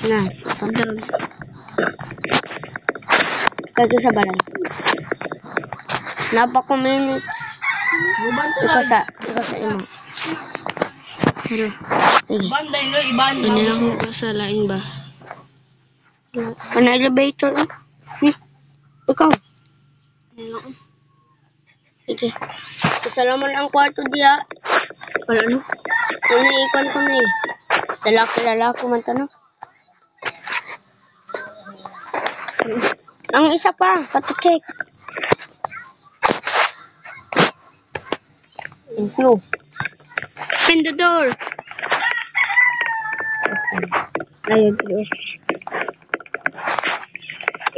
Na, pagdag. Kaya sa balay. Napa ko minutes. Ikaw sa imo. Ano? Sige. Banday no, iban. Hindi lang ko sa lain ba? Ano elevator? Ikaw. Sige. Kasalaman ang kwarto diya. Wala no? Kung naikon ko na eh. Lalaki man tanong. Ang isa pa, pati-check. Include. Open the door. Ayun, close.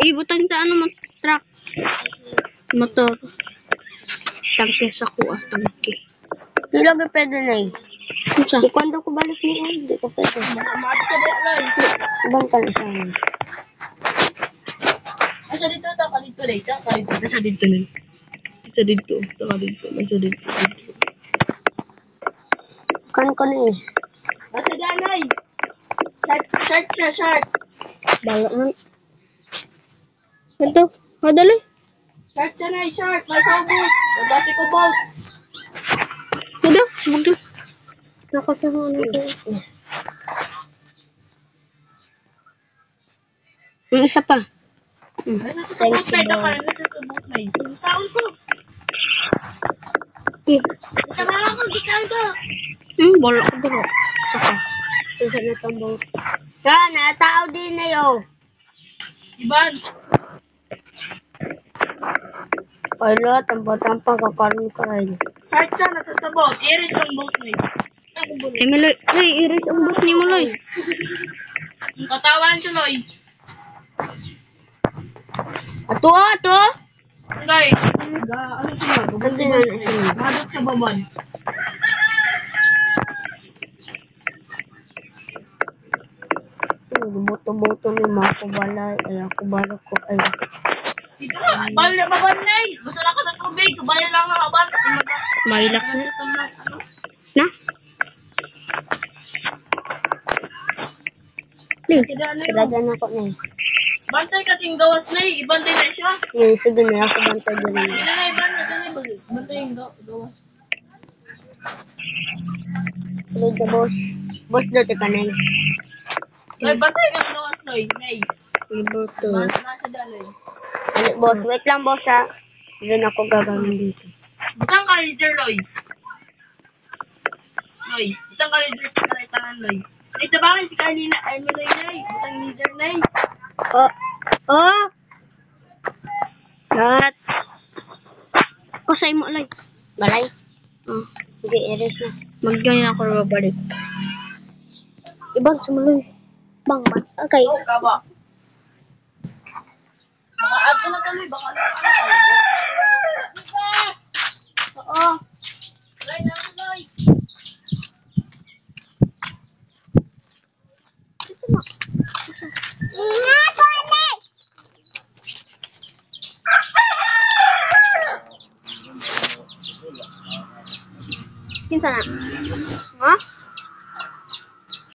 Ibutang sa ano mag-truck. Motor. Tangke sa kuha, tangke. Hindi lang pwede na eh. Di kwando ko balik niya, hindi ko pwede. Maat ka din alay. Ibang ka na siya. Asa dito ta ka dito dai ta ka dito sa dito ni. Ito dito, ta ka dito, asa dito. Kan ko na eh. Asa danay. Short. Balak man. Ito, madali. Short sanay, short. May saubos. Magbasi ko bolt. Ito, sabag to. Nakasama na ito. Yung isa pa. Nasa sa bolt na ka, nasa sa bolt na. Taon ko. Ito ba ako gitaw ko? Bolak ko dito. Saka. Isa na itong boat. Yan, natao din na yun. Iban. Wala, tampa-tampa, kakaroon ka rin. Short siya, nasa sa bolt. Iris ang bolt na. Emily, iris ang boat ni mo, Loy. Katawan siya, Loy. Ato. Loy. Ano siya? Saan din na siya? Madot sa baban. Buto-buto ni mga kubalay. Ay, kubalo ko. Ay, Dito na, bali na baban na eh. Gusto na ka sa tubig. Bali lang na baban. mailak na. Na? Sarada na ako na eh. Bantay kasing gawas na eh. Ibantay na siya. Ngayon, sige na ako bantay din. Ano na ibantay? Bantay yung gawas. Salud ka, boss. Boss, dati ka na eh. Loy, bantay ka ng gawas, Loy. Nay. Buto. Nasa daan, Loy. Ano, boss, wait lang, boss, ha. Doon ako gagawin dito. Butang ka laser, Loy. Loy, butang ka laser sa kaitangan, Loy. Ay, tabakan si Carlina. Ay, Maloy, Nay. Butang laser, Nay. Kat. Pasay mo, Loy. Balay? Hindi, eres na. Mag-join ako na babalik. Ibang sumuloy. Bang. Okay. Kaba. Baka add ko na to, Loy. Baka add ko na to. Oo. Loy, naman, Loy. Kinsa na? Ha?